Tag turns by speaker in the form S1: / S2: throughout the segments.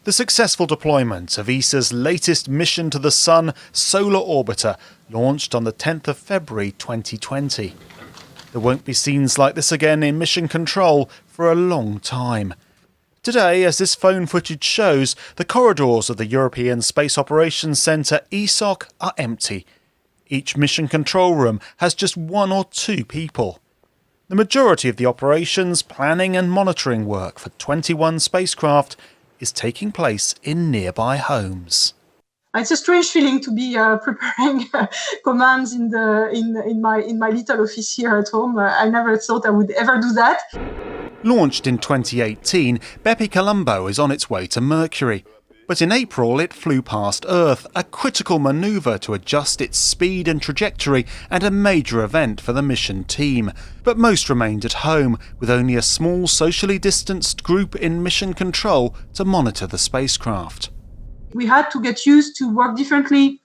S1: The successful deployment of ESA's latest mission to the Sun, Solar Orbiter, launched on the 10th of February 2020. There won't be scenes like this again in mission control for a long time. Today, as this phone footage shows, the corridors of the European Space Operations Centre ESOC are empty. Each mission control room has just one or two people. The majority of the operations, planning and monitoring work for 21 spacecraft is taking place in nearby homes.
S2: It's a strange feeling to be preparing commands in my little office here at home. I never thought I would ever do that.
S1: Launched in 2018, Bepi Colombo is on its way to Mercury. But in April it flew past Earth, a critical manoeuvre to adjust its speed and trajectory and a major event for the mission team. But most remained at home, with only a small socially distanced group in mission control to monitor the spacecraft.
S2: We had to get used to work differently,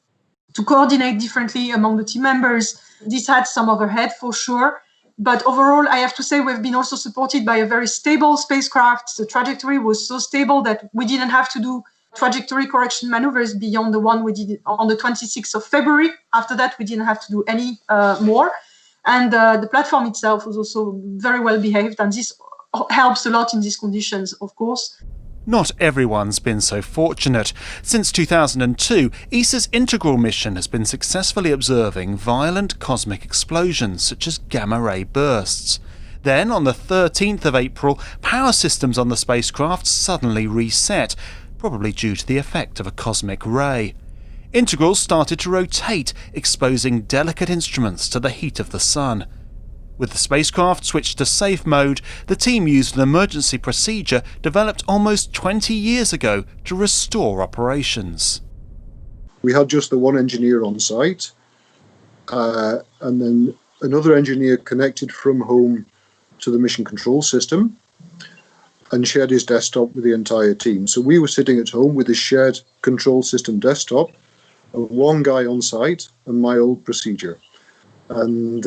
S2: to coordinate differently among the team members. This had some overhead for sure. But overall, I have to say we've been also supported by a very stable spacecraft. The trajectory was so stable that we didn't have to do trajectory correction maneuvers beyond the one we did on the 26th of February. After that, we didn't have to do any more. And the platform itself was also very well behaved. And this helps a lot in these conditions, of course.
S1: Not everyone's been so fortunate. Since 2002, ESA's integral mission has been successfully observing violent cosmic explosions such as gamma-ray bursts. Then, on the 13th of April, power systems on the spacecraft suddenly reset, probably due to the effect of a cosmic ray. Integrals started to rotate, exposing delicate instruments to the heat of the sun. With the spacecraft switched to safe mode, the team used an emergency procedure developed almost 20 years ago to restore operations.
S3: We had just the one engineer on site, and then another engineer connected from home to the mission control system and shared his desktop with the entire team. So we were sitting at home with a shared control system desktop, one guy on site, and my old procedure. And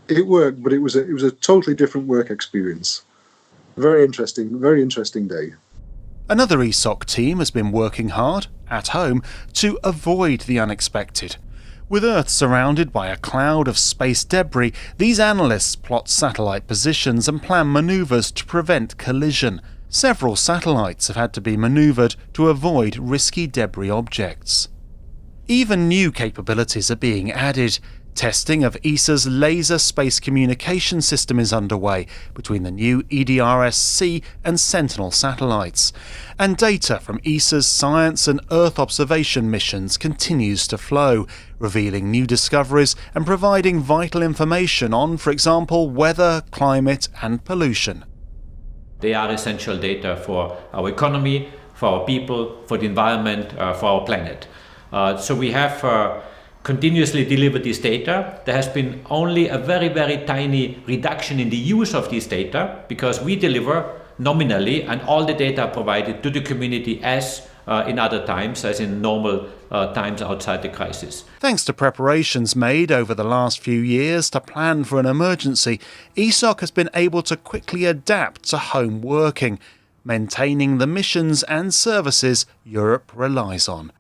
S3: it worked, but it was a totally different work experience. Very interesting day.
S1: Another ESOC team has been working hard, at home, to avoid the unexpected. With Earth surrounded by a cloud of space debris, these analysts plot satellite positions and plan manoeuvres to prevent collision. Several satellites have had to be manoeuvred to avoid risky debris objects. Even new capabilities are being added. Testing of ESA's laser space communication system is underway between the new EDRS-C and Sentinel satellites, and data from ESA's science and Earth observation missions continues to flow, revealing new discoveries and providing vital information on, for example, weather, climate and pollution.
S4: They are essential data for our economy, for our people, for the environment, for our planet. So we have continuously deliver this data. There has been only a very, very tiny reduction in the use of this data because we deliver nominally and all the data are provided to the community as in other times, as in normal times outside the crisis.
S1: Thanks to preparations made over the last few years to plan for an emergency, ESOC has been able to quickly adapt to home working, maintaining the missions and services Europe relies on.